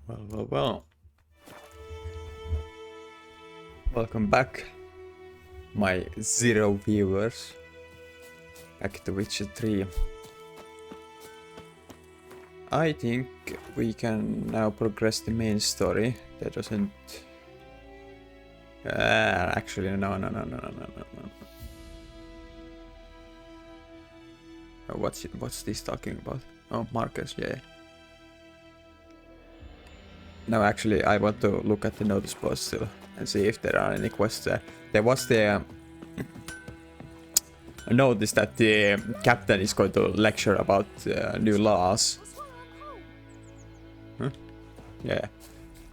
Well. Welcome back, my 0 viewers. Back to Witcher 3. I think we can now progress the main story. That doesn't... actually, no. What's this talking about? Oh, markers, yeah. No, actually, I want to look at the notice boards still and see if there are any quests there. There was the... I noticed that the captain is going to lecture about new laws. Huh? Yeah.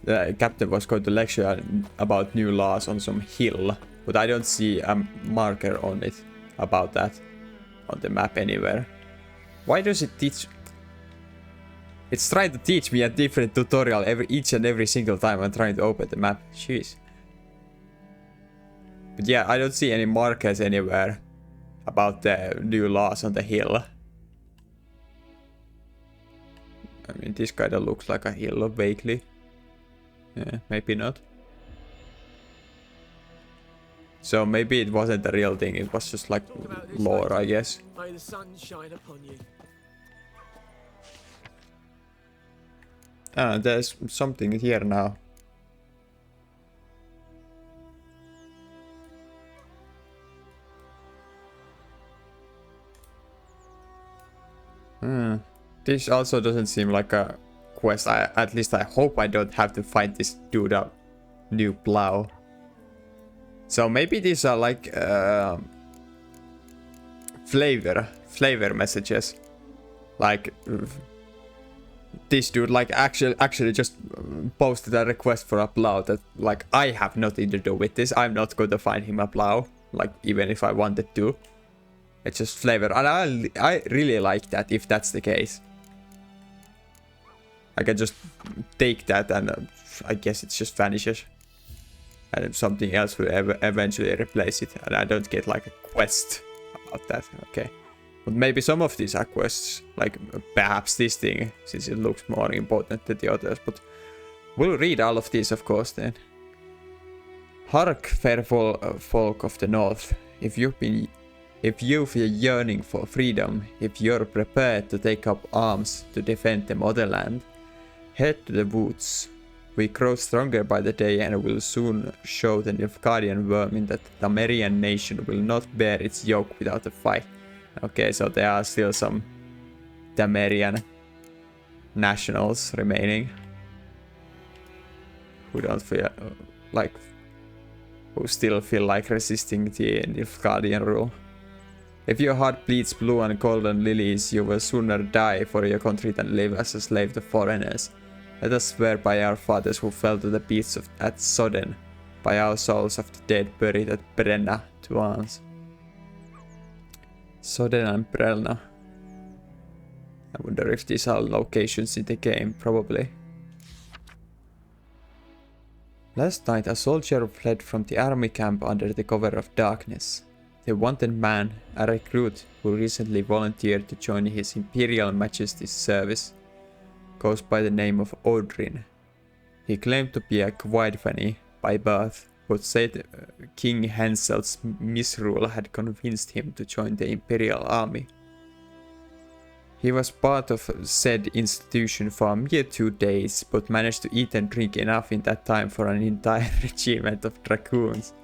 The captain was going to lecture about new laws on some hill, but I don't see a marker on it about that on the map anywhere. Why does it teach... It's trying to teach me a different tutorial each and every single time I'm trying to open the map. Jeez. But yeah, I don't see any markers anywhere about the new laws on the hill. I mean, this kind of looks like a hill vaguely. Yeah, maybe not. So maybe it wasn't the real thing, it was just like lore, I guess. May the sun shine upon you. Ah, there's something here now. This also doesn't seem like a quest. At least I hope I don't have to fight this dude up. New plow. So maybe these are like flavor messages. Like this dude like actually just posted a request for a plow that like I have nothing to do with this. I'm not going to find him a plow, like even if I wanted to. It's just flavor, and I really like that if that's the case. I can just take that and I guess it just vanishes. And something else will eventually replace it, and I don't get like a quest about that. Okay. But maybe some of these are quests, like perhaps this thing, since it looks more important than the others. But we'll read all of these, of course, then. Hark, fair folk of the north, if you've been yearning for freedom, if you're prepared to take up arms to defend the motherland, head to the woods. We grow stronger by the day and will soon show the Nilfgaardian vermin that the Tamerian nation will not bear its yoke without a fight. Okay, so there are still some Tamerian nationals remaining who don't feel like, who still feel like resisting the Nilfgaardian rule. If your heart bleeds blue and golden lilies, you will sooner die for your country than live as a slave to foreigners. Let us swear by our fathers who fell to the beasts at Sodden, by our souls of the dead buried at Brenna, to arms. Sodden and Brenna. I wonder if these are locations in the game, probably. Last night a soldier fled from the army camp under the cover of darkness. The wanted man, a recruit who recently volunteered to join His Imperial Majesty's service, goes by the name of Odrin. He claimed to be a Gwyddfani by birth, but said King Hansel's misrule had convinced him to join the Imperial Army. He was part of said institution for a mere 2 days, but managed to eat and drink enough in that time for an entire regiment of dragoons.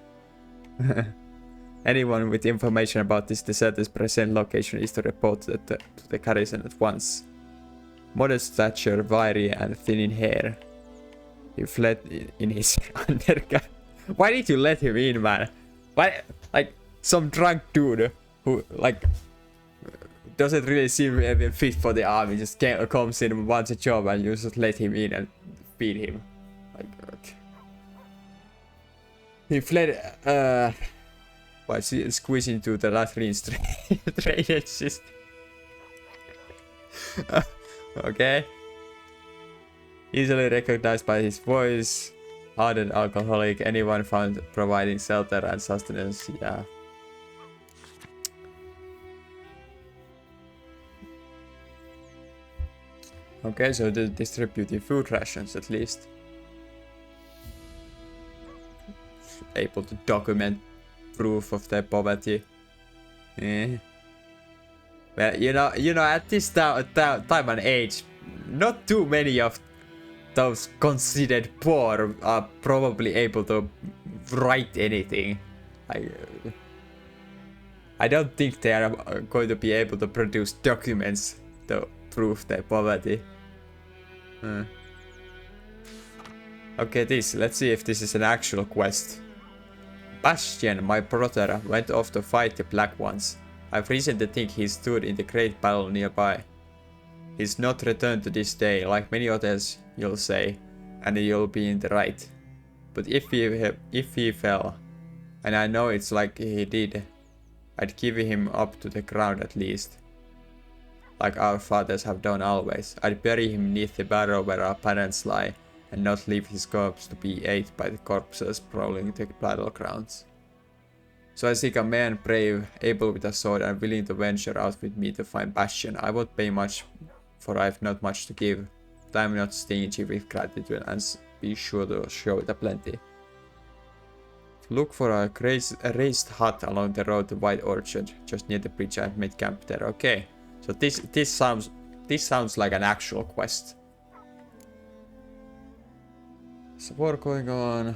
Anyone with information about this deserter's present location is to report that to the garrison at once. Modest stature, wiry and thin in hair. He fled in his undercut. Why did you let him in, man? Why, like, some drunk dude who, like, doesn't really seem even fit for the army, just comes in, wants a job, and you just let him in and feed him. Like, okay. He fled, by squeezing into the latrines drainage system. Okay. Easily recognized by his voice. Hardened alcoholic. Anyone found providing shelter and sustenance. Yeah. Okay, so they're distributing food rations at least. Able to document proof of their poverty. Eh. Well, you know, at this time and age, not too many of those considered poor are probably able to write anything. I don't think they are going to be able to produce documents to prove their poverty. Okay, let's see if this is an actual quest. Bastion, my brother, went off to fight the Black Ones. I've reason to think he stood in the great battle nearby. He's not returned to this day, like many others, you'll say, and you'll be in the right. But if he fell, and I know it's like he did, I'd give him up to the ground at least. Like our fathers have done always. I'd bury him neath the barrow where our parents lie, and not leave his corpse to be ate by the corpses prowling the battlegrounds. So I seek a man brave, able with a sword, and willing to venture out with me to find Bastion. I won't pay much, for I've not much to give, but I'm not stingy with gratitude, and be sure to show it a plenty. Look for a raised hut along the road to White Orchard, just near the bridge. I've made camp there. Okay, so this sounds like an actual quest. There's a war going on.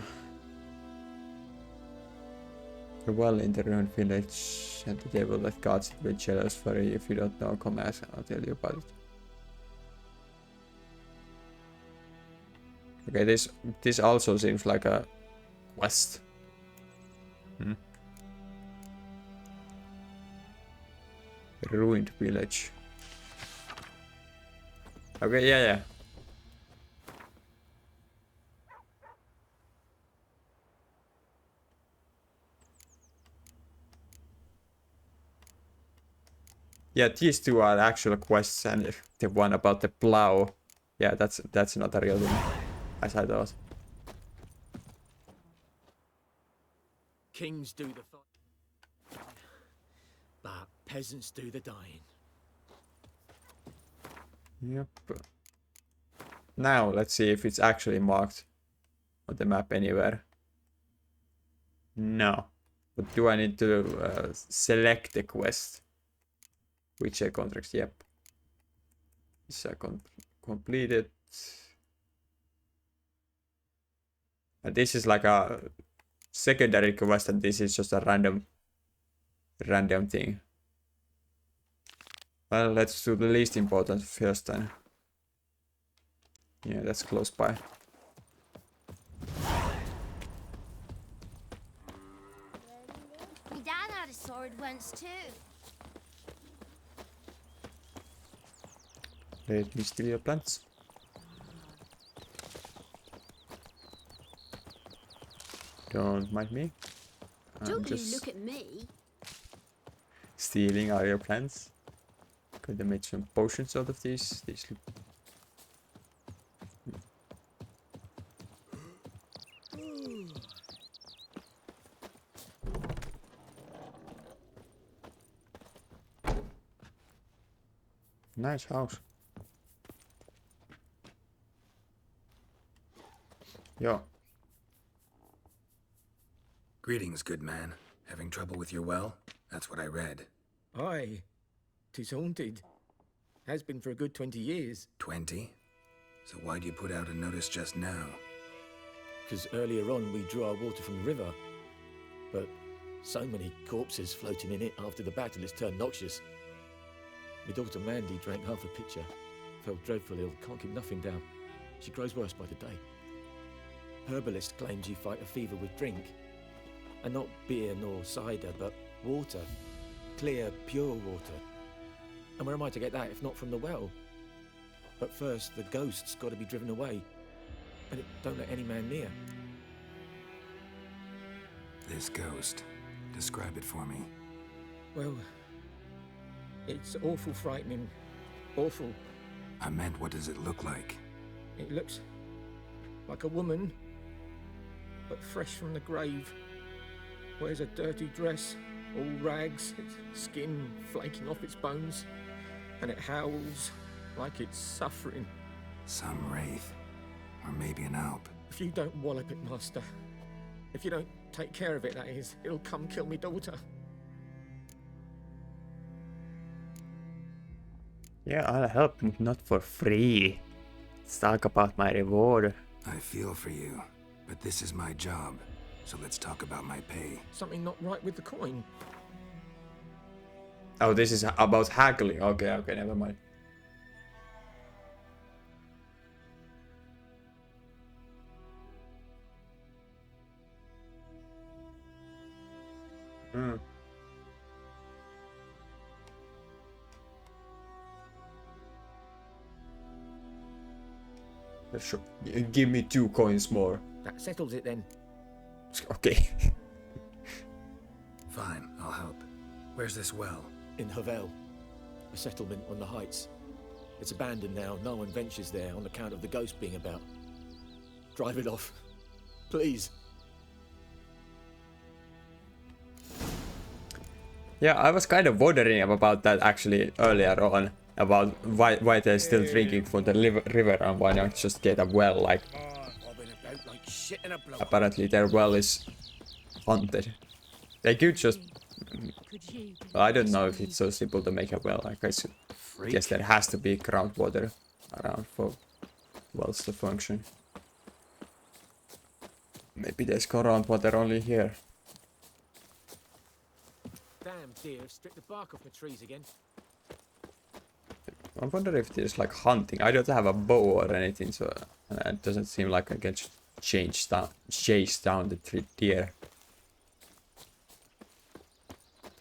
A well in the ruined village, and the devil that guards it will be jealous for you. If you don't know, come ask, I'll tell you about it. Okay, this also seems like a quest. Ruined village. Okay, yeah. Yeah, these two are actual quests, and the one about the plow, yeah, that's not a real thing, as I thought. Kings do the fight, but peasants do the dying. Yep. Now let's see if it's actually marked on the map anywhere. No. But do I need to select the quest? Which contracts? Yep. Is completed. And this is like a secondary quest, and this is just a random thing. Well, let's do the least important first then. Yeah, that's close by. My dad had a sword once too. Let me steal your plants. Don't mind me. Don't you look at me. Stealing all your plants. Could have made some potions out of these. Nice house. Yo. Greetings, good man. Having trouble with your well? That's what I read. Aye, 'tis haunted. Has been for a good 20 years. 20? So why'd you put out a notice just now? Because earlier on we drew our water from the river. But so many corpses floating in it after the battle it's turned noxious. My daughter Mandy drank half a pitcher. Felt dreadful ill, can't keep nothing down. She grows worse by the day. Herbalist claims you fight a fever with drink. And not beer nor cider, but water. Clear, pure water. And where am I to get that if not from the well? But first, the ghost's got to be driven away. And it don't let any man near. This ghost. Describe it for me. Well, it's awful frightening. Awful. I meant, what does it look like? It looks like a woman, but fresh from the grave. Wears a dirty dress, all rags, its skin flaking off its bones, and it howls like it's suffering. Some wraith. Or maybe an alp. If you don't wallop it, Master. If you don't take care of it, that is, it'll come kill me daughter. Yeah, I'll help, but not for free. Let's talk about my reward. I feel for you, but this is my job. So let's talk about my pay. Something not right with the coin. Oh, this is about haggling. Okay, okay, never mind. Hmm. Sure. Give me 2 coins more. That settles it then. Okay. Fine, I'll help. Where's this well? In Havel, a settlement on the heights. It's abandoned now. No one ventures there on account of the ghost being about. Drive it off. Please. Yeah, I was kind of wondering about that actually earlier on. About why they're still drinking from the river and why not just get a well, like... Apparently their well is haunted. They could just... I don't know if it's so simple to make a well. I guess there has to be groundwater around for wells to function. Maybe there's groundwater only here. Damn deer, stripped the bark off the trees again. I wonder if there's like hunting. I don't have a bow or anything, so it doesn't seem like I can just chase down the deer.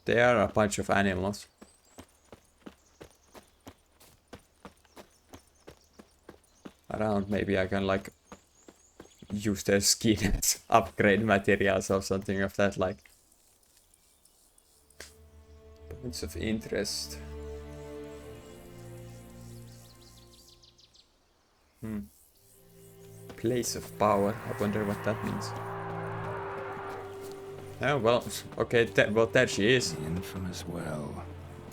They are a bunch of animals. Around, maybe I can like use their skin as upgrade materials or something of that like. Points of interest. Place of power. I wonder what that means. Oh, well, okay, well, there she is. The infamous well.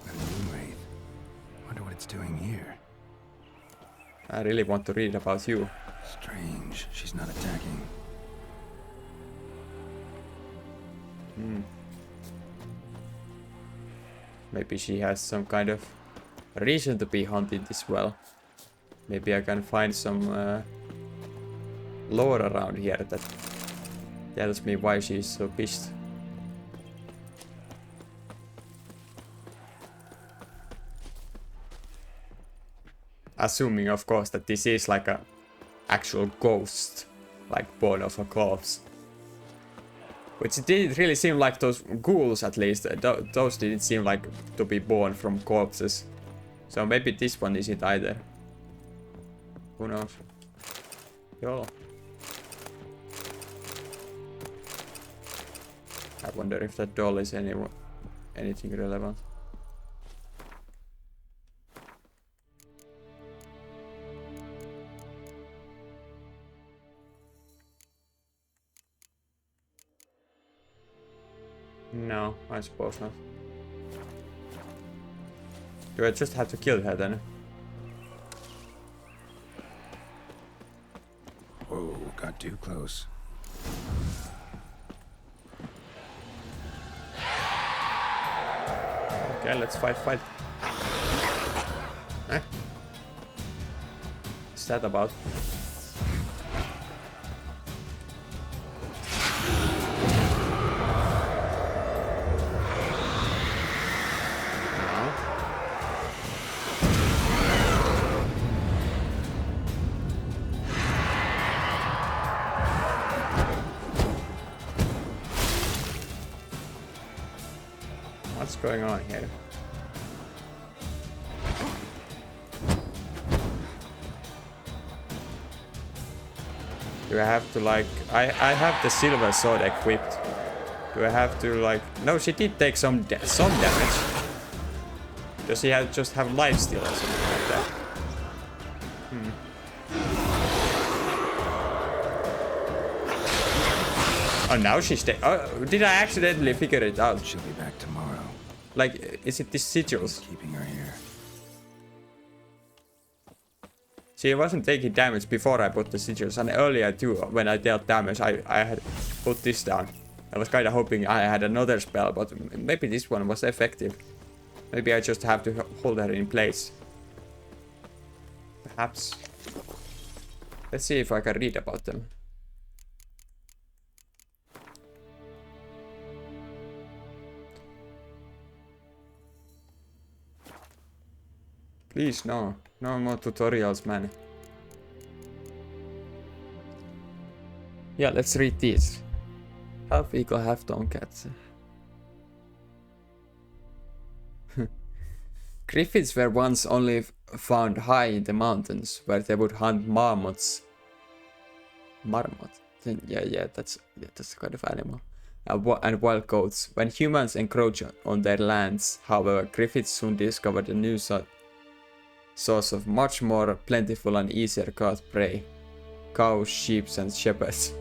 A new wraith. Wonder what it's doing here. I really want to read about you. Strange, she's not attacking. Maybe she has some kind of reason to be hunting this well. Maybe I can find some lore around here that tells me why she's so pissed. Assuming, of course, that this is like a actual ghost, like born of a corpse. Which it didn't really seem like those ghouls, at least. Those didn't seem like to be born from corpses. So maybe this one isn't either. Who knows? Yo. I wonder if that doll is anything relevant. No, I suppose not. Do I just have to kill her then? Whoa, got too close. Okay, let's fight. Eh? What's that about? What's going on here? Do I have to like... I have the silver sword equipped. Do I have to like... No, she did take some damage. Does he just have life steal or something like that? Oh, now she's dead. Oh, did I accidentally figure it out? She'll be back tomorrow. Like, is it these sigils? Keeping her here. See, I wasn't taking damage before I put the sigils, and earlier too, when I dealt damage, I had put this down. I was kind of hoping I had another spell, but maybe this one was effective. Maybe I just have to hold her in place. Perhaps. Let's see if I can read about them. Please, no. No more tutorials, man. Yeah, let's read these. Half eagle, half tomcats. Griffins were once only found high in the mountains, where they would hunt marmots. Marmot? Yeah, that's the kind of animal. And wild goats. When humans encroached on their lands, however, griffins soon discovered a new source of much more plentiful and easier caught prey. Cows, sheep, and shepherds.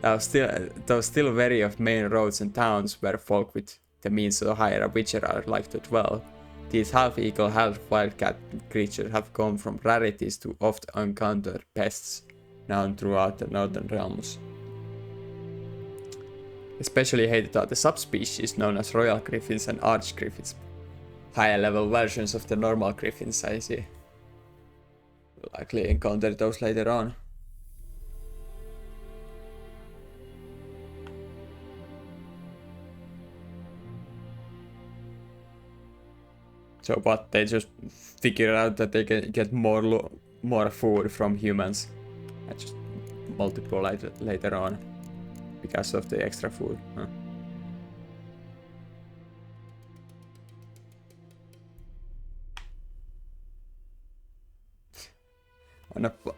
Though still wary of main roads and towns where folk with the means to hire a witcher are like to dwell, these half-eagle, half-wildcat creatures have gone from rarities to oft-encountered pests known throughout the northern realms. Especially hated are the subspecies known as royal griffins and arch griffins. Higher level versions of the normal griffins, I see. We'll likely encounter those later on. So what, they just figure out that they can get more food from humans and just multiply later on because of the extra food. Huh.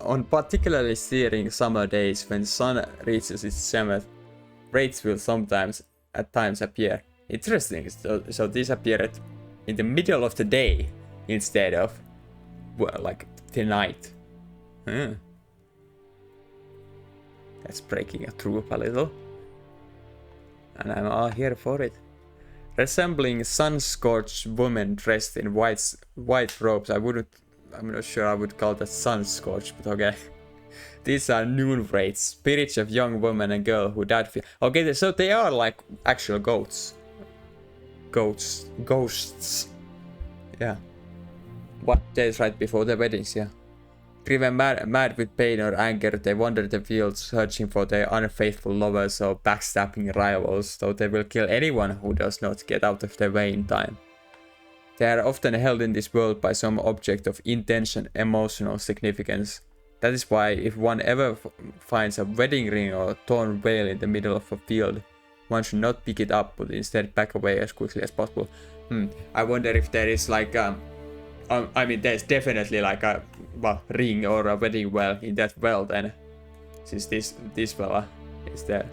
On particularly searing summer days when the sun reaches its zenith, wraiths will at times appear. Interesting, so these appear in the middle of the day instead of, well, like the night. That's breaking a troop a little. And I'm all here for it. Resembling sun-scorched women dressed in white robes, I'm not sure I would call that sun-scorched, but okay. These are noon wraiths, spirits of young women and girl who died. Okay, so they are like actual goats. Ghosts. Yeah. What days right before the weddings, yeah. Driven mad with pain or anger, they wander the fields searching for their unfaithful lovers or backstabbing rivals, though they will kill anyone who does not get out of their way in time. They are often held in this world by some object of intense and emotional significance. That is why if one ever finds a wedding ring or a torn veil in the middle of a field, one should not pick it up, but instead back away as quickly as possible. I wonder if there is like I mean, there's definitely like a ring or a wedding well in that well then, since this fella is there.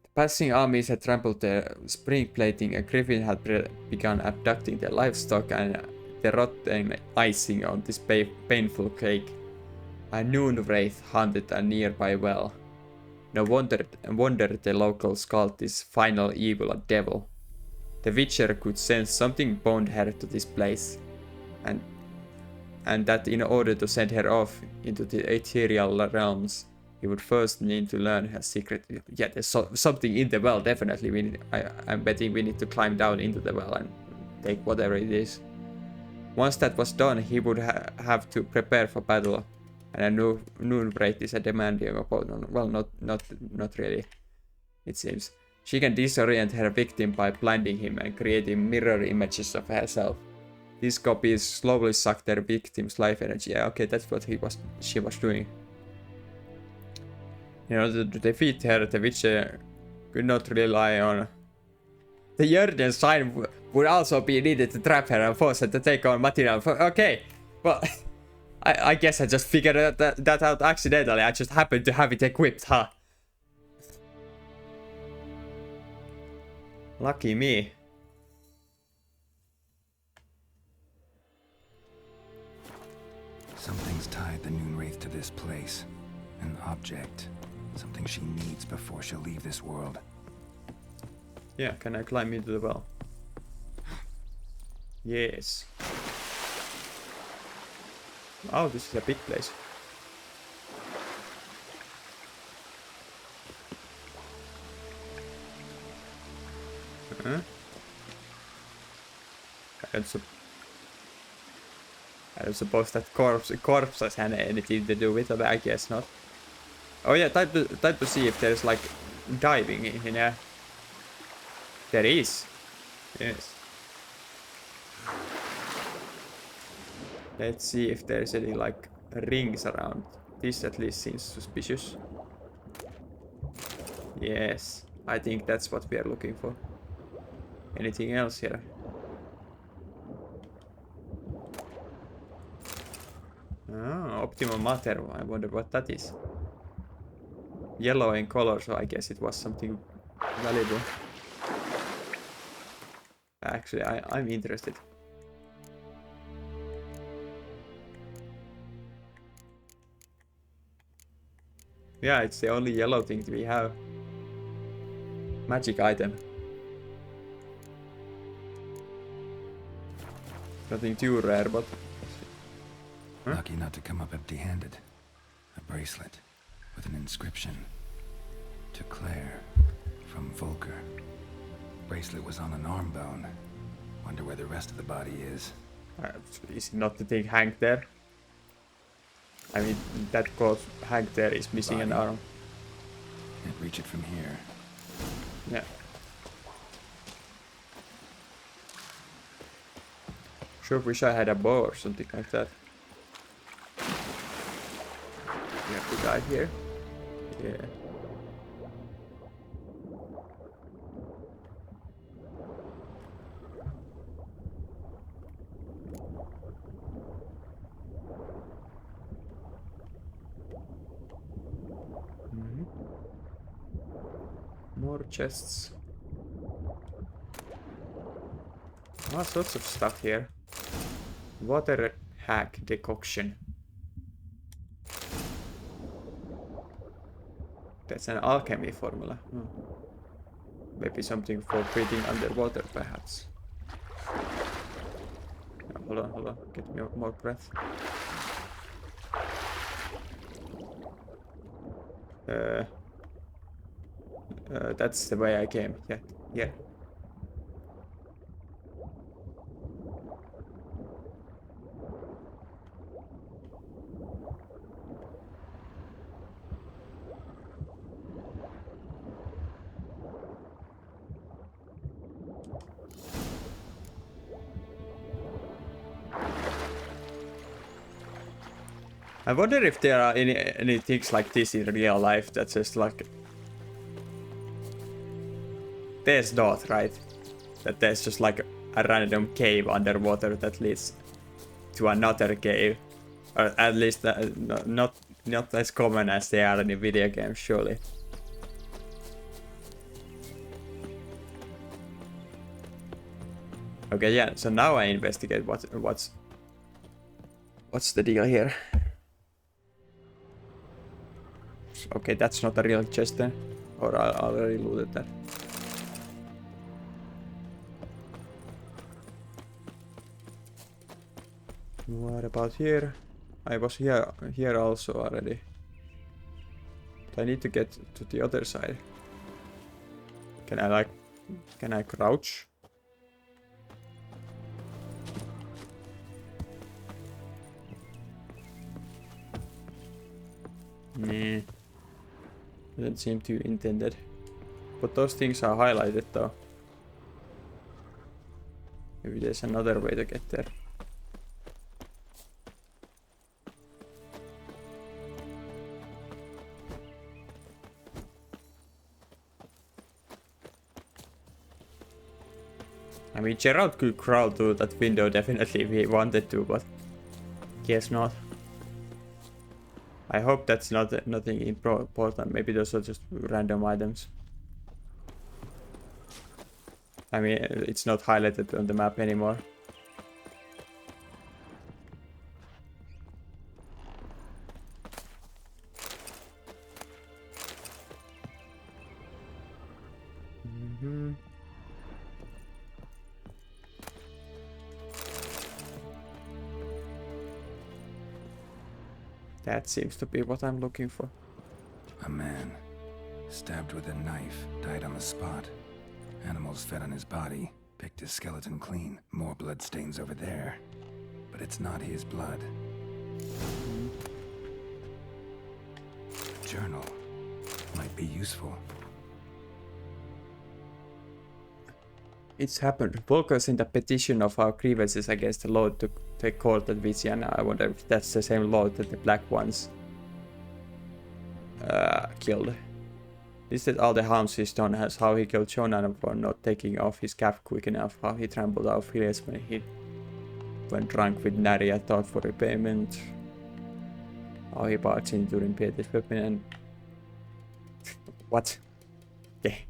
The passing armies had trampled their spring plating, a griffin had begun abducting their livestock, and the rotten icing on this painful cake. A noon wraith haunted a nearby well. No wonder the locals called this final evil a devil. The Witcher could sense something bound her to this place, and that in order to send her off into the ethereal realms, he would first need to learn her secret. Yeah, there's something in the well, definitely. I'm betting we need to climb down into the well and take whatever it is. Once that was done, he would have to prepare for battle. And a noon wraith is a demanding opponent. Well, not really, it seems. She can disorient her victim by blinding him and creating mirror images of herself. These copies slowly suck their victim's life energy. Yeah, okay, that's what she was doing. In order to defeat her, the Witcher could not rely on... The Jörden sign would also be needed to trap her and force her to take on material. Okay, well... I guess I just figured that out accidentally. I just happened to have it equipped, huh? Lucky me. Something's tied the Noon Wraith to this place. An object. Something she needs before she'll leave this world. Yeah, can I climb into the well? Yes. Oh, this is a big place. Huh? I don't suppose that corpses had anything to do with it, but I guess not. Oh yeah, time to see if there's like diving in here. There is. Yes. Let's see if there's any like rings around. This at least seems suspicious. Yes, I think that's what we are looking for. Anything else here? Ah, optimum matter. I wonder what that is. Yellow in color, so I guess it was something valuable. Actually, I'm interested. Yeah, it's the only yellow thing we have. Magic item. Nothing too rare, but... Huh? Lucky not to come up empty-handed. A bracelet with an inscription. To Claire, from Volker. Bracelet was on an arm bone. Wonder where the rest of the body is. Is it not the thing hanged there? I mean, that corpse hanged there is missing an arm. Can't reach it from here. Yeah. Sure wish I had a bow or something like that. We have to die here. Yeah. More chests. All sorts of stuff here. Water hack decoction. That's an alchemy formula. Maybe something for breathing underwater, perhaps. Oh, hold on. Get me more breath. That's the way I came. Yeah. I wonder if there are any things like this in real life that's just like... There's not, right? That there's just like a random cave underwater that leads to another cave. Or at least not as common as they are in video games, surely. Okay, yeah, so now I investigate what's the deal here. Okay, that's not a real chest then. Or I already looted that. What about here? I was here also already. But I need to get to the other side. Can I crouch? Nah. Doesn't seem too intended. But those things are highlighted though. Maybe there's another way to get there. I mean, Gerald could crawl through that window definitely if he wanted to, but guess not. I hope that's nothing important. Maybe those are just random items. I mean, it's not highlighted on the map anymore. That seems to be what I'm looking for. A man, stabbed with a knife, died on the spot. Animals fed on his body, picked his skeleton clean. More blood stains over there. But it's not his blood. A journal might be useful. It's happened. Volker sent a petition of our grievances against the Lord to take court at Viziana. I wonder if that's the same Lord that the Black Ones killed. Listed all the harms he's done, as how he killed Jonan for not taking off his cap quick enough, how he trampled our fields when he went drunk with Nari and thought for repayment, how he barged in during Peter's weapon and... What? Okay.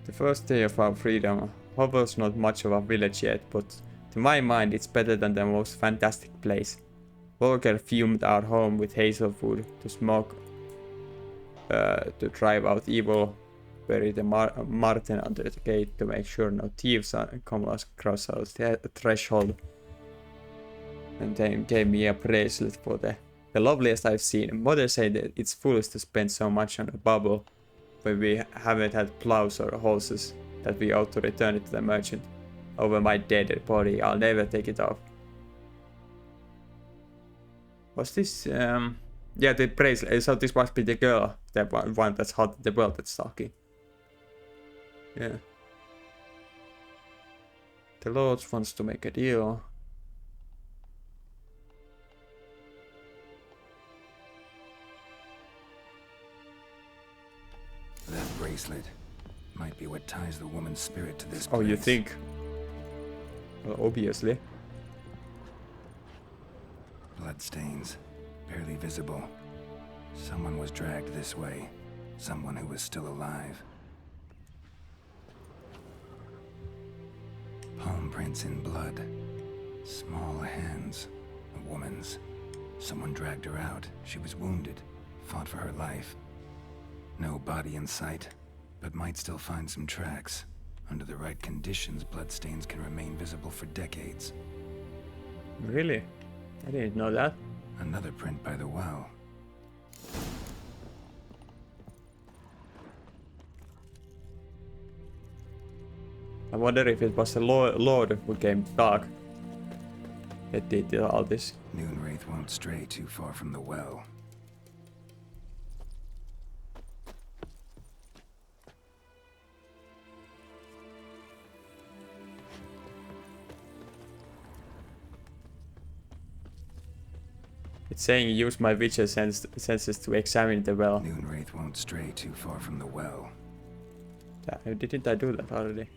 The first day of our freedom. Hovel's not much of a village yet, but to my mind it's better than the most fantastic place. Volker fumed our home with hazelwood to smoke, to drive out evil, buried the marten under the gate to make sure no thieves come across our threshold, and then gave me a bracelet for the loveliest I've seen. Mother said that it's foolish to spend so much on a bubble when we haven't had plows or horses, that we ought to return it to the merchant. Over my dead body, I'll never take it off. Was this, yeah, the bracelet, so this must be the girl, the one that's hot, the world that's talking. Yeah. The Lord wants to make a deal. That bracelet might be what ties the woman's spirit to this Oh, place. you think? Well, obviously. Bloodstains, barely visible. Someone was dragged this way. Someone who was still alive. Palm prints in blood. Small hands. A woman's. Someone dragged her out. She was wounded. Fought for her life. No body in sight, but might still find some tracks. Under the right conditions, bloodstains can remain visible for decades. Really? I didn't know that. Another print by the well. I wonder if it was the Lord who came dark that did all this. Noonwraith won't stray too far from the well. It's saying use my witcher senses to examine the well. Noonwraith won't stray too far from the well. Didn't I do that already?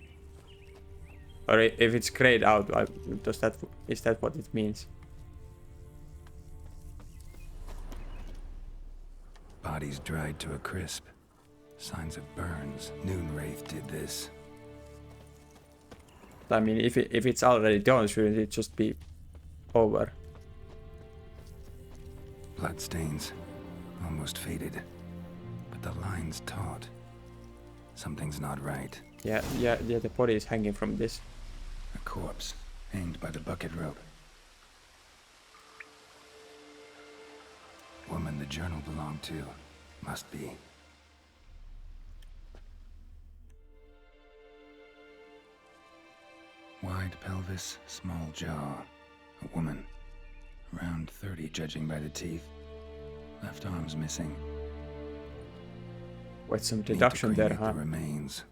Or if it's grayed out, is that what it means? Bodies dried to a crisp. Signs of burns. Noonwraith did this. I mean, if it's already done, shouldn't it just be over? Bloodstains. Almost faded. But the line's taut. Something's not right. Yeah, the body is hanging from this. A corpse, hanged by the bucket rope. Woman the journal belonged to. Must be. Wide pelvis, small jaw. A woman. Around 30, judging by the teeth. Left arm's missing. With some Need to deduction there, cremate huh? the remains.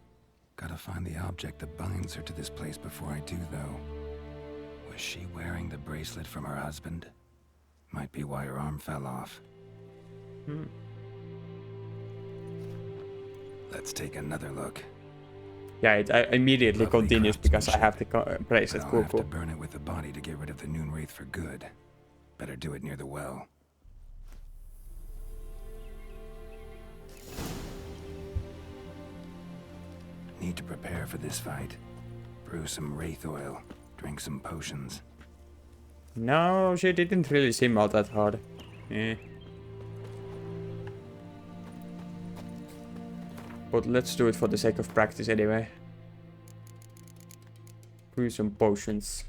Gotta find the object that binds her to this place before I do, though. Was she wearing the bracelet from her husband? Might be why her arm fell off. Let's take another look. Yeah, it immediately Lovely continues because I have the bracelet. I'll Cool, have cool. to burn it with the body to get rid of the Noonwraith for good. Better do it near the well. Need to prepare for this fight. Brew some wraith oil. Drink some potions. No, she didn't really seem all that hard. Eh. But let's do it for the sake of practice anyway. Brew some potions.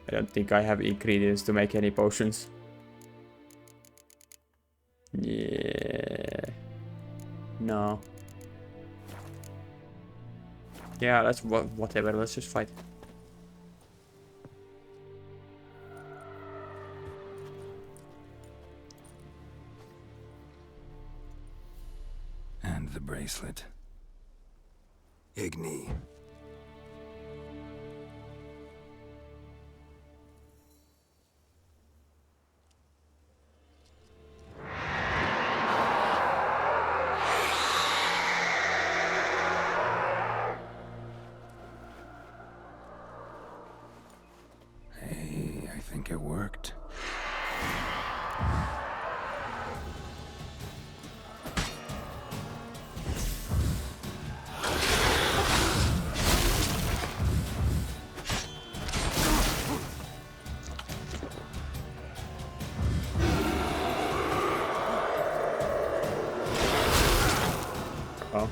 I don't think I have ingredients to make any potions. Yeah. No. Yeah, let's whatever. Let's just fight. And the bracelet. Igni. Hey, I think it worked. Oh.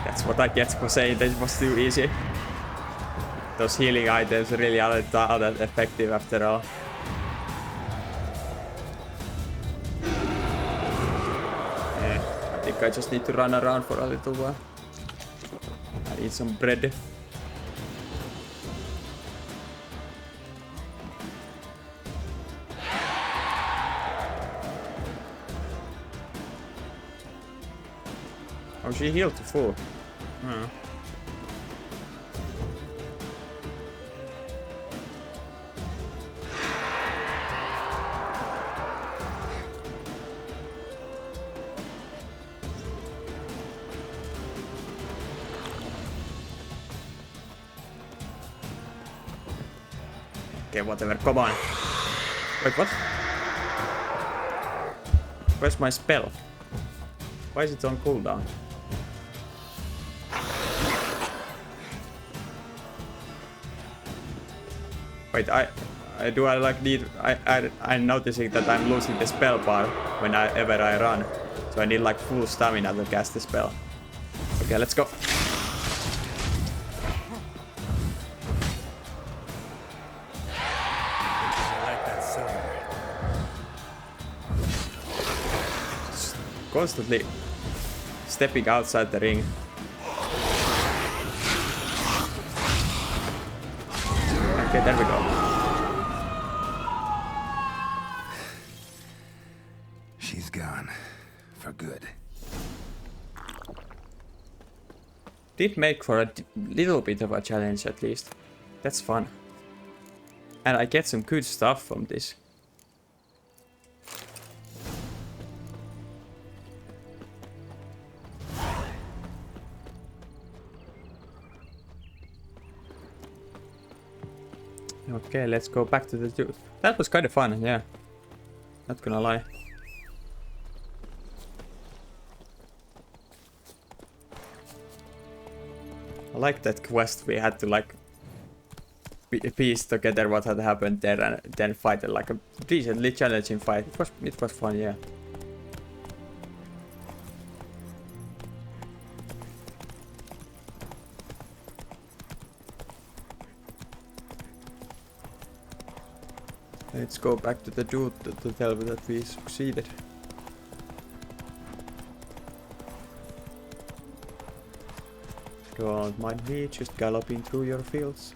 That's what I get for saying that it was too easy. Those healing items really aren't that effective after all. Yeah, I think I just need to run around for a little while. I need some bread. Oh, she healed to full. Hmm. Okay, whatever. Come on. Wait, what? Where's my spell? Why is it on cooldown? Wait, I'm noticing that I'm losing the spell bar whenever I run. So I need like full stamina to cast the spell. Okay, let's go. Constantly stepping outside the ring. Okay, there we go. She's gone. For good. Did make for a little bit of a challenge at least. That's fun. And I get some good stuff from this. Okay, let's go back to the dude. That was kind of fun, yeah. Not gonna lie. I like that quest. We had to like piece together what had happened there and then fight like a decently challenging fight. It was fun, yeah. Let's go back to the dude to tell me that we succeeded. Don't mind me, just galloping through your fields.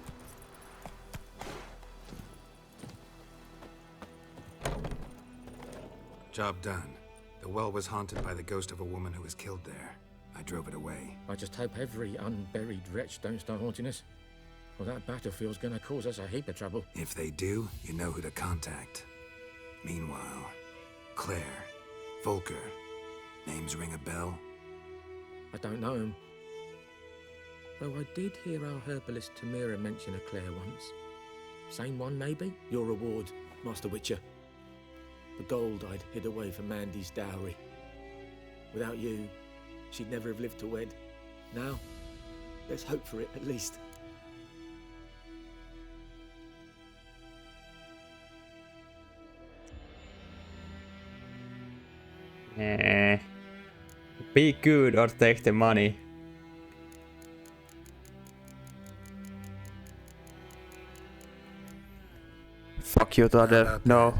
Job done. The well was haunted by the ghost of a woman who was killed there. I drove it away. I just hope every unburied wretch don't start haunting us. Well, that battlefield's gonna cause us a heap of trouble. If they do, you know who to contact. Meanwhile, Claire, Volker, names ring a bell? I don't know him. Though I did hear our herbalist Tamira mention a Claire once. Same one, maybe? Your reward, Master Witcher. The gold I'd hid away for Mandy's dowry. Without you, she'd never have lived to wed. Now, let's hope for it, at least. Be good or take the money. Fuck you, Toddler. No.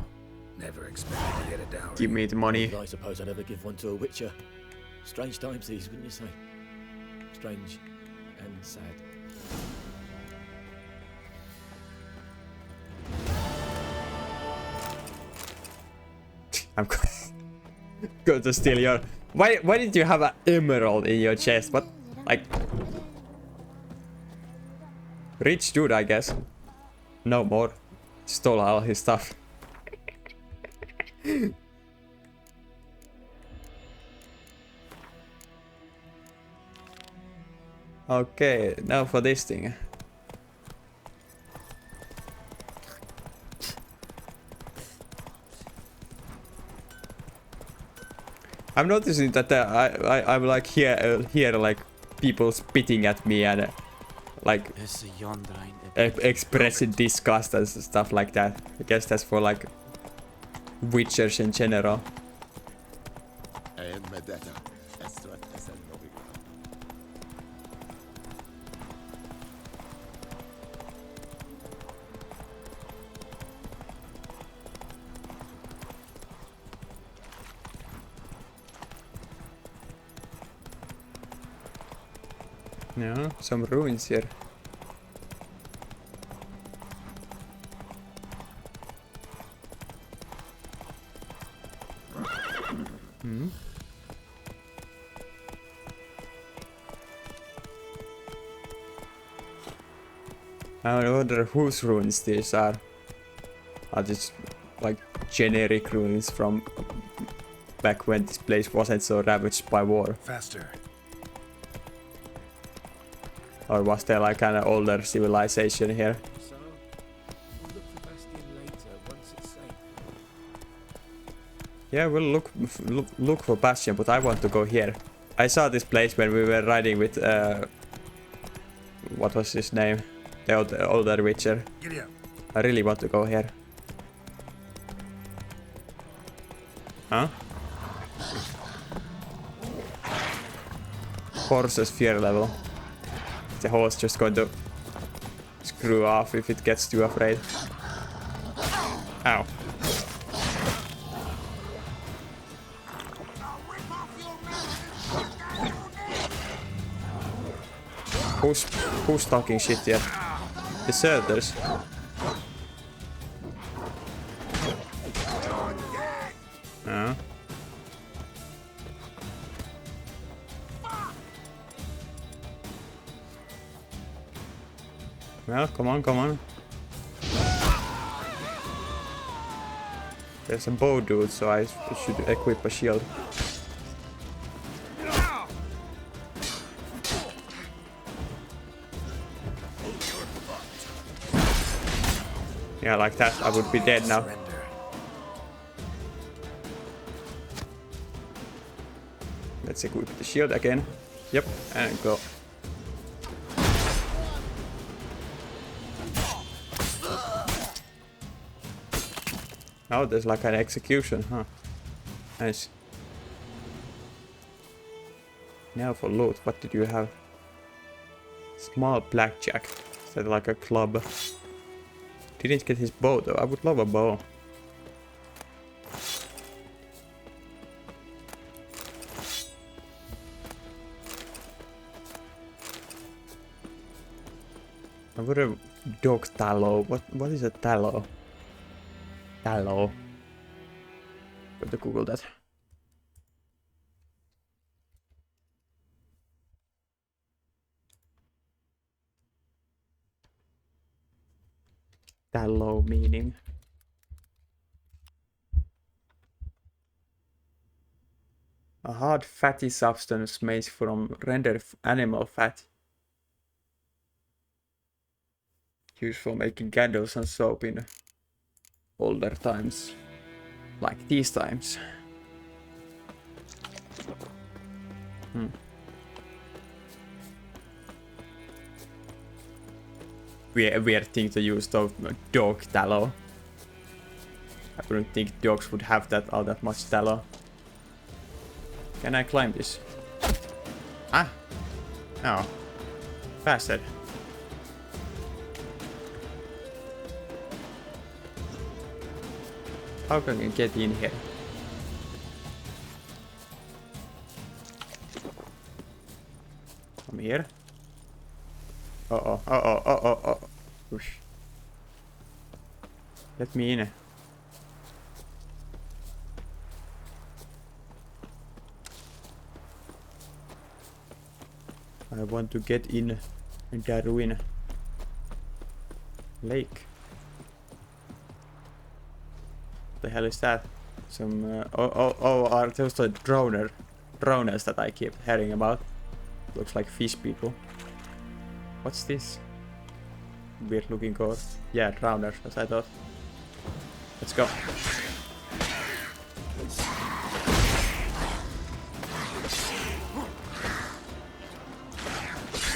Never expected to get a dowry. Give me the money. I suppose I'd ever give one to a witcher. Strange times these, wouldn't you say? Strange and sad. I'm going to steal your... Why did you have an emerald in your chest? What? Like... Rich dude, I guess. No more. Stole all his stuff. Okay, now for this thing. I'm noticing that I'm like here like people spitting at me and like expressing disgust and stuff like that. I guess that's for like witchers in general. Yeah, some ruins here. Hmm. I wonder whose ruins these are. Are these like generic ruins from back when this place wasn't so ravaged by war? Faster. Or was there like an older civilization here? So, we'll look for Bastion later, once it's safe. Yeah, we'll look for Bastion, but I want to go here. I saw this place when we were riding with what was his name? The older Witcher. Giddy up. I really want to go here. Huh? Horse's fear level. The horse just going to screw off if it gets too afraid. Ow. Who's talking shit here? Deserters. Well, come on, come on. There's a bow dude, so I should equip a shield. Yeah, like that, I would be dead now. Let's equip the shield again. Yep, and go. Oh, there's like an execution, huh? Nice. Now for loot, what did you have? Small blackjack. Is that like a club? Didn't get his bow though. I would love a bow. I would have dog tallow. What is a tallow? Tallow. Got to Google that. Tallow meaning. A hard fatty substance made from rendered animal fat. Used for making candles and soap in older times. Like these times. Weird thing to use though, dog tallow. I wouldn't think dogs would have that all that much tallow. Can I climb this? Ah! No. Faster. How can you get in here? Come here. Uh-oh, uh-oh, uh-oh, uh-oh. Whoosh. Let me in. I want to get in the ruin. Lake. What the hell is that? Some are those the droners that I keep hearing about? Looks like fish people. What's this? Weird looking core. Yeah, drowners, as I thought. Let's go.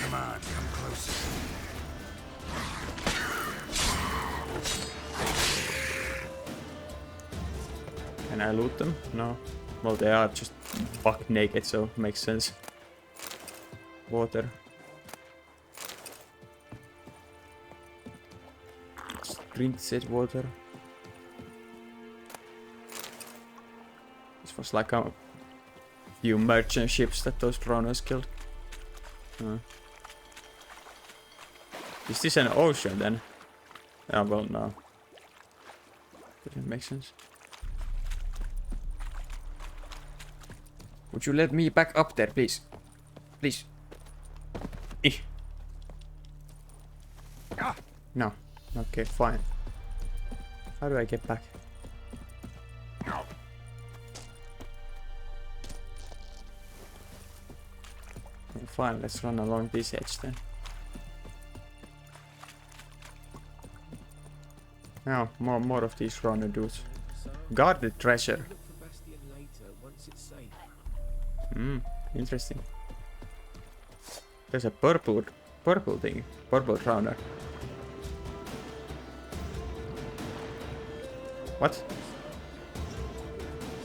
Come on, come closer. Can I loot them? No. Well, they are just buck naked, so makes sense. Water. Just drink said water. This was like a few merchant ships that those drowners killed. Is this an ocean then? Oh, well, no. Doesn't make sense. Would you let me back up there, please? Please. Eh. No. Okay, fine. How do I get back? Okay, fine, let's run along this edge then. Now, more of these runner dudes. Guard the treasure. Interesting. There's a purple thing. Purple drowner. What?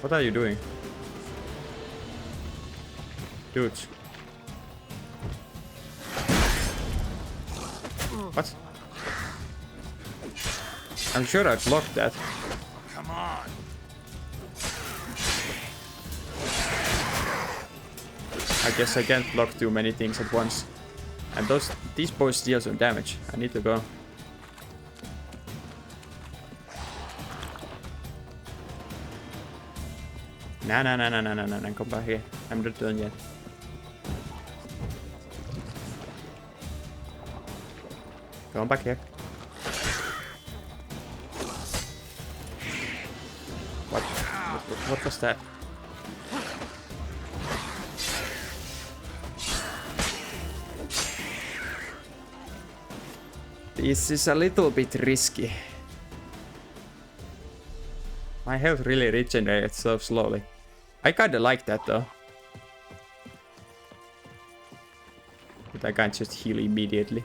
What are you doing? Dudes. What? I'm sure I blocked that. Come on. I guess I can't block too many things at once. And these boys deal some damage. I need to go. Nah, come back here. I'm not done yet. Come back here. What was that? This is a little bit risky. My health really regenerates so slowly. I kinda like that though. But I can't just heal immediately.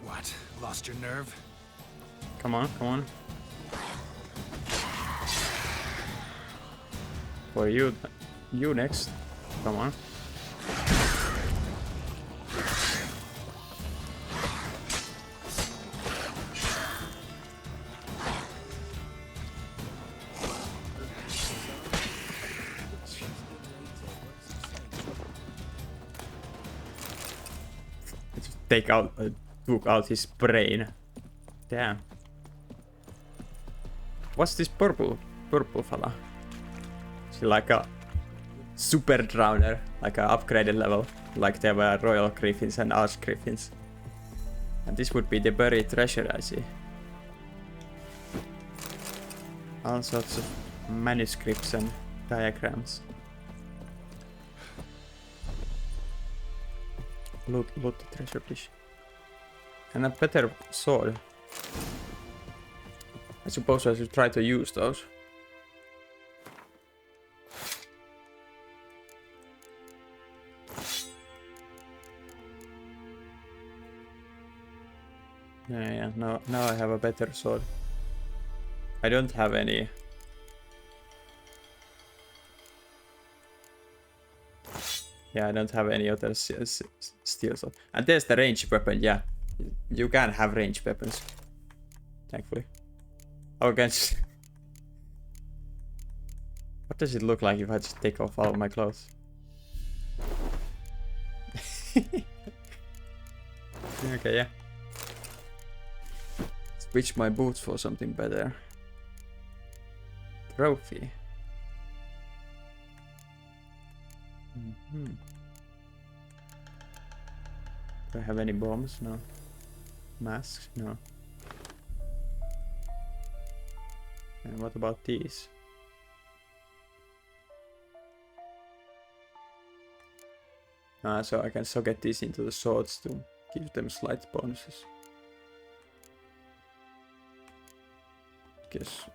What? Lost your nerve? Come on, come on. For you next. Come on. Took out his brain. Damn. What's this purple fella? Is he like a super drowner, like a upgraded level, like there were royal griffins and arch griffins. And this would be the buried treasure, I see. All sorts of manuscripts and diagrams. Loot the treasure, please. And a better sword. I suppose I should try to use those. Yeah, now I have a better sword. I don't have any Yeah, I don't have any other steel sword. And there's the ranged weapon, yeah. You can have ranged weapons. Thankfully. Okay. What does it look like if I just take off all of my clothes? Okay, yeah. Switch my boots for something better. Trophy. Do I have any bombs? No. Masks? No. And what about these? So I can socket these into the swords to give them slight bonuses. Guess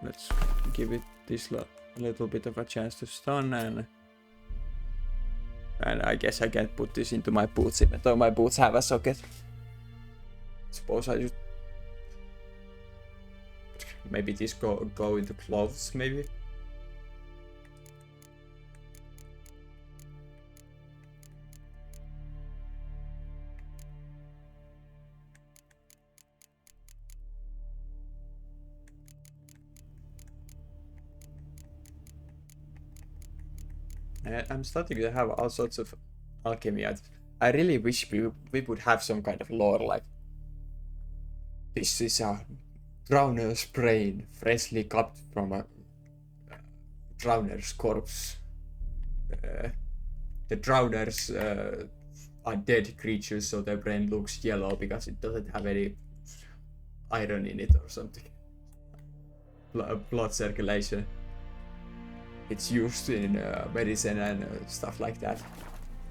let's give it this little bit of a chance to stun, and I guess I can put this into my boots even though my boots have a socket. Suppose I should maybe this go into clothes maybe. I'm starting to have all sorts of alchemy. I really wish we would have some kind of lore like this is a drowner's brain freshly cut from a drowner's corpse. The drowners are dead creatures, so their brain looks yellow because it doesn't have any iron in it or something. Blood circulation. It's used in medicine and stuff like that.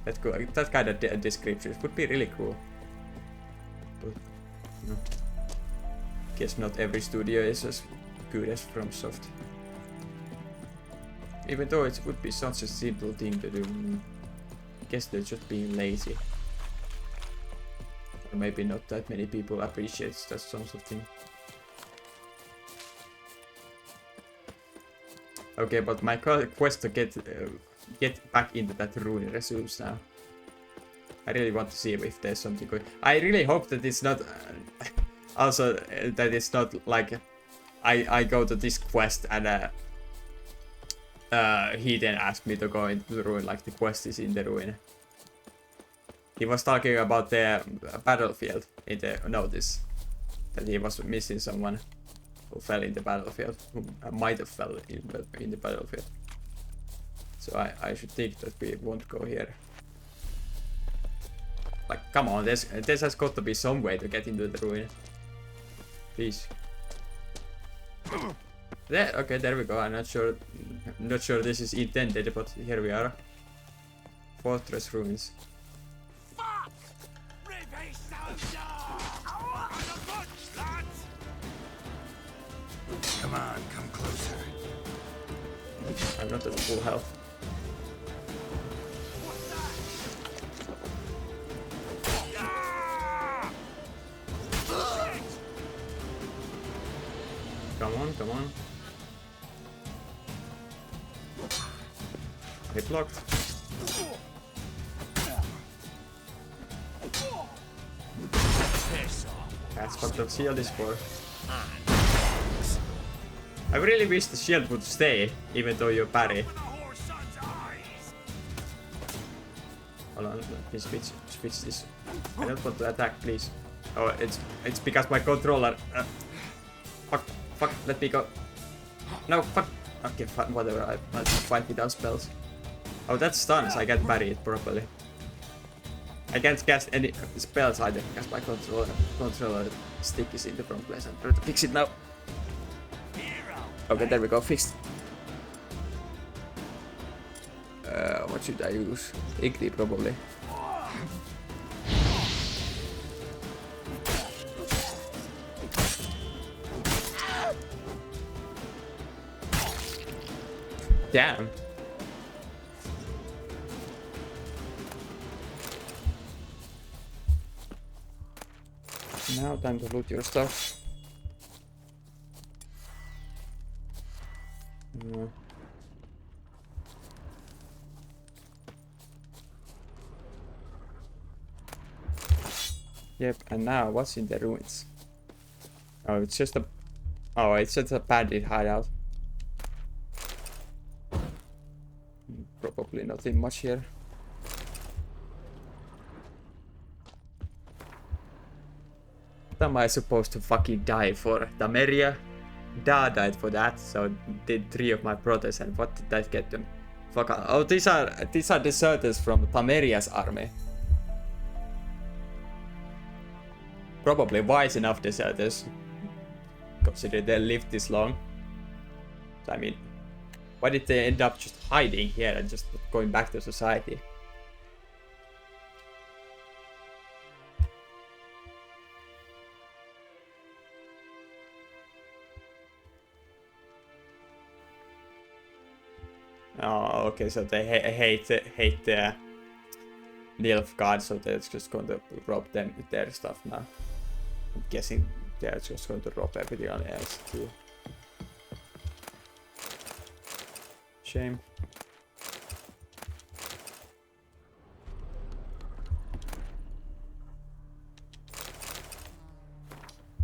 That kind of description would be really cool. But no. Guess not every studio is as good as FromSoft. Even though it would be such a simple thing to do. I guess they're just being lazy. Or maybe not that many people appreciate that sort of thing. Okay, but my quest to get back into that rune resumes now. I really want to see if there's something good. I really hope that it's not also that it's not like I go to this quest and he then asked me to go into the ruin, like the quest is in the ruin. He was talking about the battlefield in the notice that he was missing someone who fell in the battlefield, who might have fell in the battlefield. So I should think that we won't go here. Like, come on, there has got to be some way to get into the ruin. Please. There, okay, there we go. I'm not sure this is intended, but here we are. Fortress ruins. Come on, come closer. I'm not at full health. Come on, come on. I blocked. That's what the shield is for. I really wish the shield would stay, even though you parry. Hold on, please switch this. I don't want to attack, please. Oh, it's because my controller. Fuck, let me go. No, fuck. Okay, whatever. I'll just fight without spells. Oh, that stuns. I can't parry it properly. I can't cast any spells either because my controller stick is in the wrong place. I'm trying to fix it now. Okay, there we go, fixed. What should I use? Igni probably. Damn. Now time to loot your stuff. Yep, and now what's in the ruins? Oh, it's just a... Oh, it's just a bandit hideout. Probably nothing much here. What am I supposed to fucking die for? Dameria? Da died for that, so did 3 of my brothers, and what did that get them? Fuck. Oh, these are deserters from Tameria's army. Probably wise enough deserters, considering they lived this long. So, I mean, why did they end up just hiding here and just going back to society? Oh, okay, so they hate the Nilf god, so they're just going to rob them with their stuff now. I'm guessing they're just going to rob everything else too. Shame.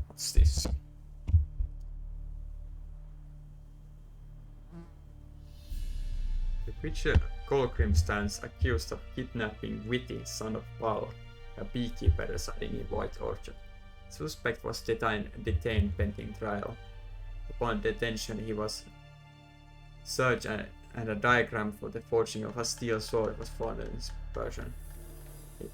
What's this? The Witcher Golgrim stands accused of kidnapping Witty, son of Paul, a beekeeper residing in White Orchard. The suspect was detained pending trial. Upon detention, he was searched and a diagram for the forging of a steel sword was found in his person. It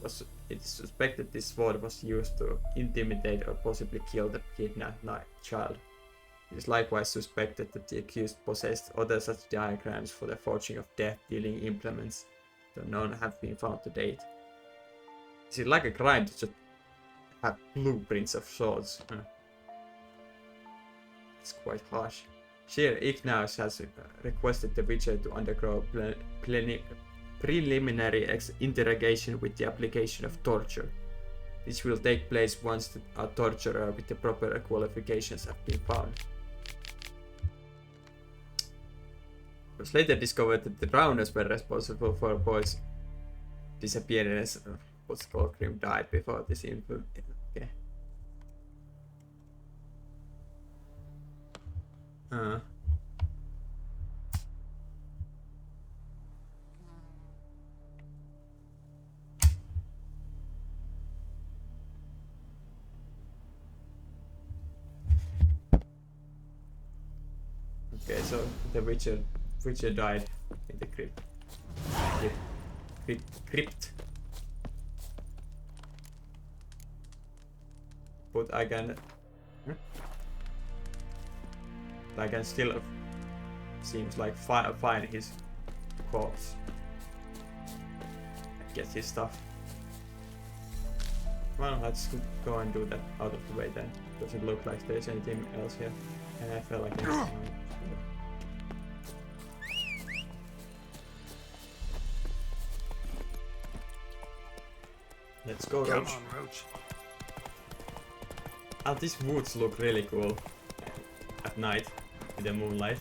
is suspected this sword was used to intimidate or possibly kill the kidnapped child. It is likewise suspected that the accused possessed other such diagrams for the forging of death-dealing implements, though none have been found to date. Is it like a crime to just have blueprints of swords? It's quite harsh. Sheer Ignaus has requested the Witcher to undergo preliminary interrogation with the application of torture. This will take place once a torturer with the proper qualifications have been found. It was later discovered that the drowners were responsible for boys' disappearance. What's called Grim died before this info. Okay. Okay, so the Witcher died in the crypt. Crypt. But I can still seems like find his corpse and get his stuff. Well, let's go and do that out of the way then. Doesn't look like there's anything else here. And I feel like it's Let's go, Roach. Come on, Roach. Oh, these woods look really cool at night in the moonlight.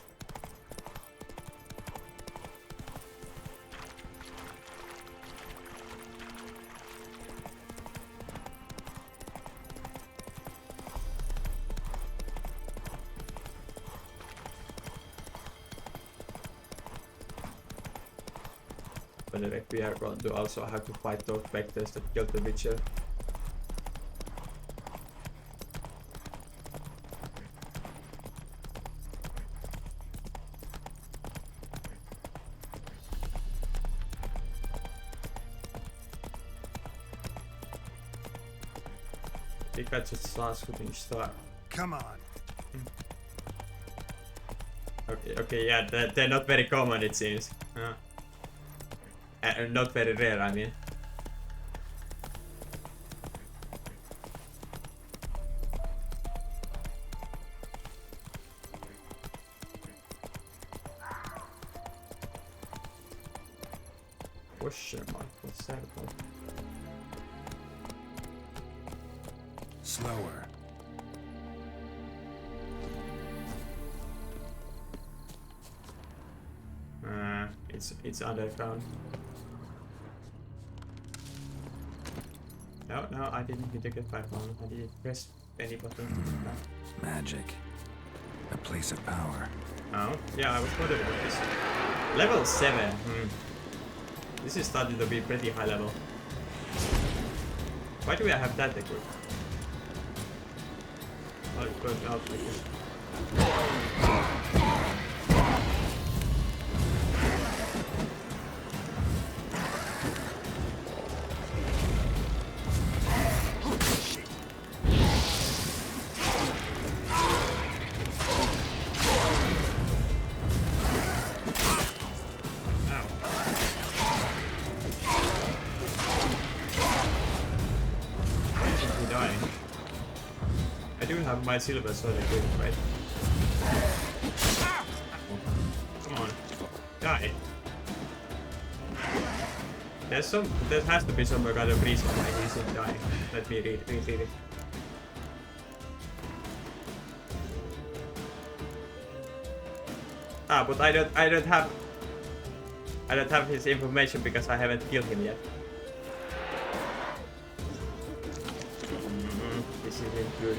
But anyway, we are going to also have to fight those vectors that killed the Witcher. I think I just saw shooting star. Come on. Okay, yeah, they're not very common it seems. Not very rare, I mean. Question mark, what's that about? Slower. It's underground. No, I didn't hit the goodbye button. I didn't press any button. No. Magic. A place of power. Oh, yeah, I was wondering about this. Level 7. This is starting to be pretty high level. Why do I have that equipped? Oh, it goes out like this. My silver sword good, right? Come on. Die. There has to be some kind of reason why he isn't dying. Let me read it. But I don't have his information because I haven't killed him yet. This isn't good.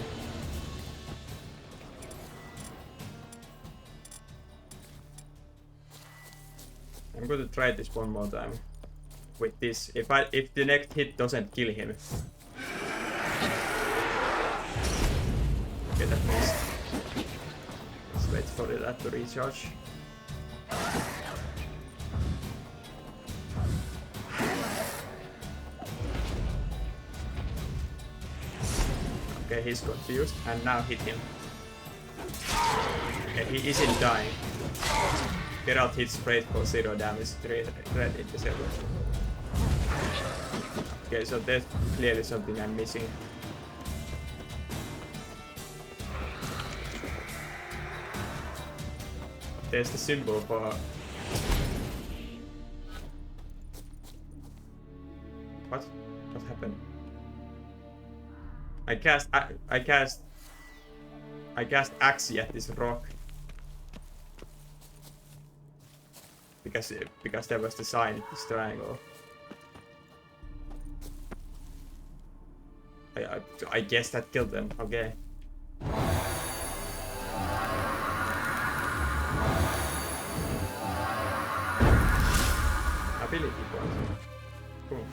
I'm going to try this one more time with this. If the next hit doesn't kill him. Okay, that missed. Let's wait for that to recharge. Okay, he's confused and now hit him. Okay, he isn't dying. Geralt hits straight for 0 damage, red in the silver. Okay, so there's clearly something I'm missing. There's the symbol for... What? What happened? I cast Axe at this rock. Because there was the sign, this triangle. I guess that killed them. Okay. Ability point. Cool.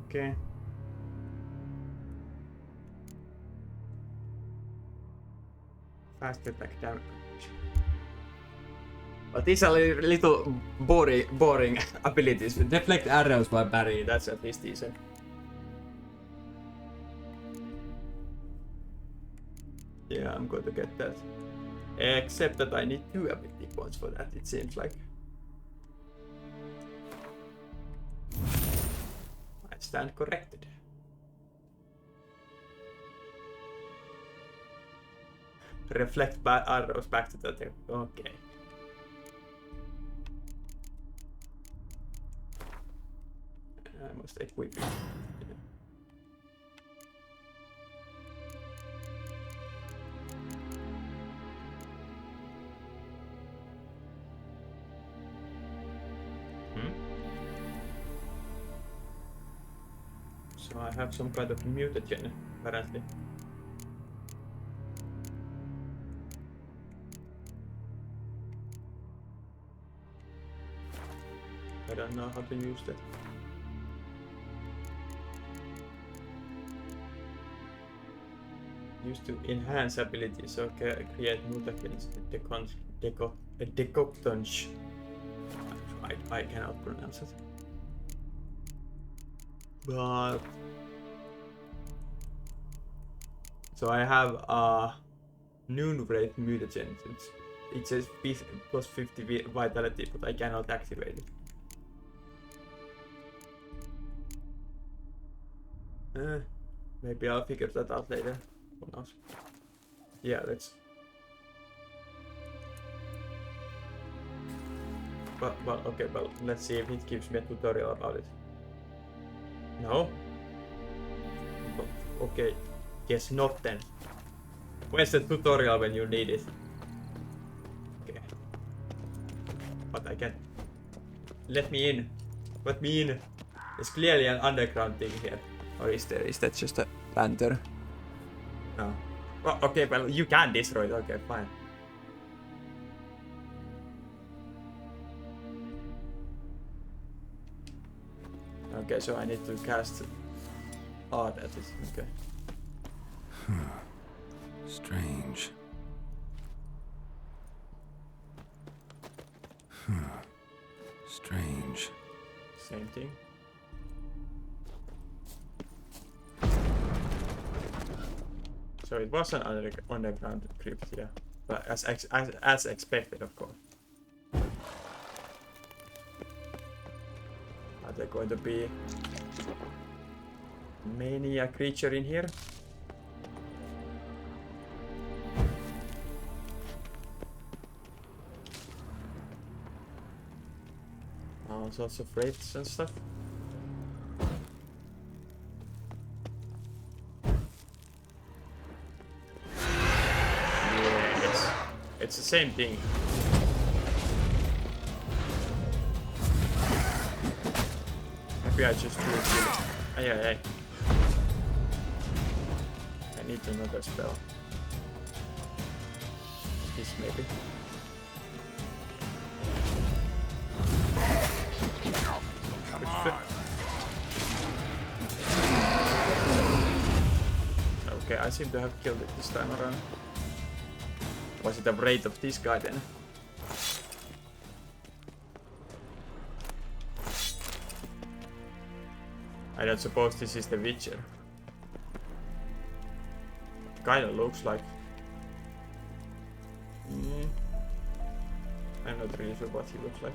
Okay. Fast attack damage. But these are little boring abilities. Deflect arrows by Barry, that's at least decent. Yeah, I'm going to get that. Except that I need 2 ability points for that, it seems like. I stand corrected. Reflect by arrows back to the thing. Okay. I must equip it. So I have some kind of mutagen, apparently. I don't know how to use that. Used to enhance abilities or create mutagens, decoctons. I cannot pronounce it. But so I have a noon rate mutagen. It says plus 50 vitality, but I cannot activate it. Maybe I'll figure that out later. Who knows? Yeah, let's. Well, okay, well, let's see if it gives me a tutorial about it. No? But, okay, Guess not then. Where's the tutorial when you need it? Okay. But I can't. Let me in. Let me in. There's clearly an underground thing here. Or is there? Is that just a lantern? No. Well, okay, well, you can destroy it. Okay, fine. Okay, so I need to cast art at it. Okay. Strange. Strange. Same thing. So it was an underground crypt, yeah. But as expected, of course. Are there going to be many a creature in here? All sorts of wraiths and stuff. Yes, it's the same thing. Maybe I just do it. Hey. I need another spell. This maybe. Come on. Okay, I seem to have killed it this time around. Was it a wraith of this guy then? I don't suppose this is the Witcher. Kinda looks like. I'm not really sure what he looks like.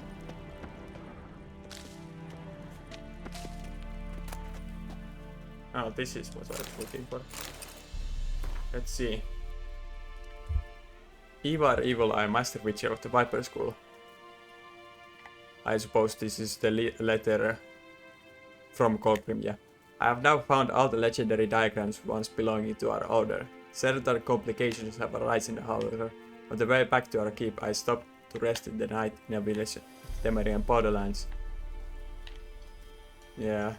Oh, this is what I was looking for. Let's see. Ivar Evil Eye, Master Witcher of the Viper School. I suppose this is the letter from Colgrim, yeah. I have now found all the legendary diagrams once belonging to our order. Certain complications have arisen, however. On the way back to our keep, I stopped to rest in the night in a village, Temerian borderlands. Yeah.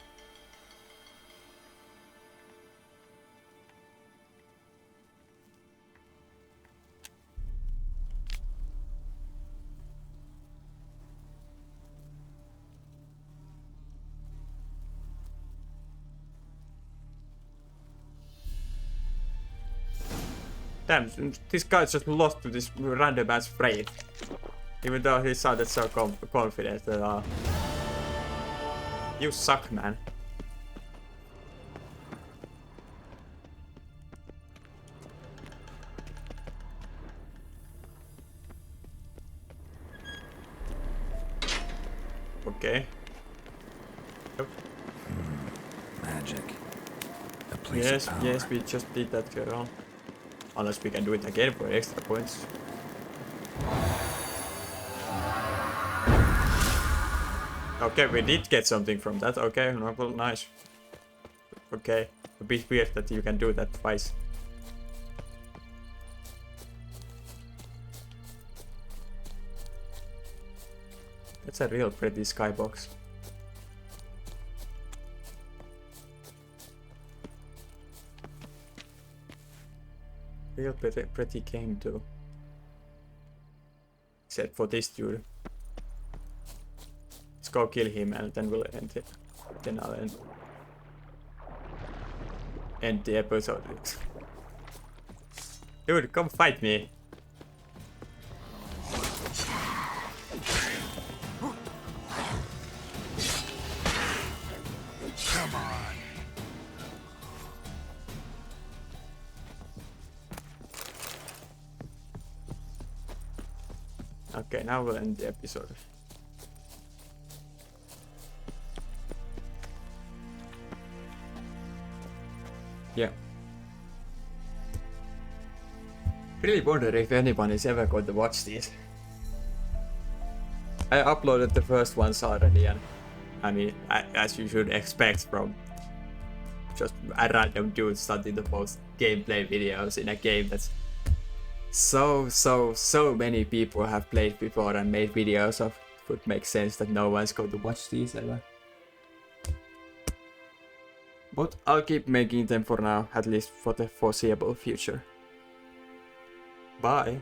Damn, this guy just lost to this random ass wraith. Even though he sounded so confident that you suck, man. Okay. Yep. Magic. A place of power. Yes, we just did that, girl. Unless we can do it again for extra points. Okay, we did get something from that. Okay, well, nice. Okay, a bit weird that you can do that twice. That's a real pretty skybox. Real pretty game too. Except for this dude. Let's go kill him and then we'll end it. Then I'll end the episode. Dude, come fight me. Come on. Okay, now we'll end the episode. Yeah. Really wonder if anyone is ever going to watch these. I uploaded the first ones already, and I mean, as you should expect from just a random dude starting to post gameplay videos in a game that's so many people have played before and made videos of. It would make sense that no one's going to watch these ever. But I'll keep making them for now, at least for the foreseeable future. Bye.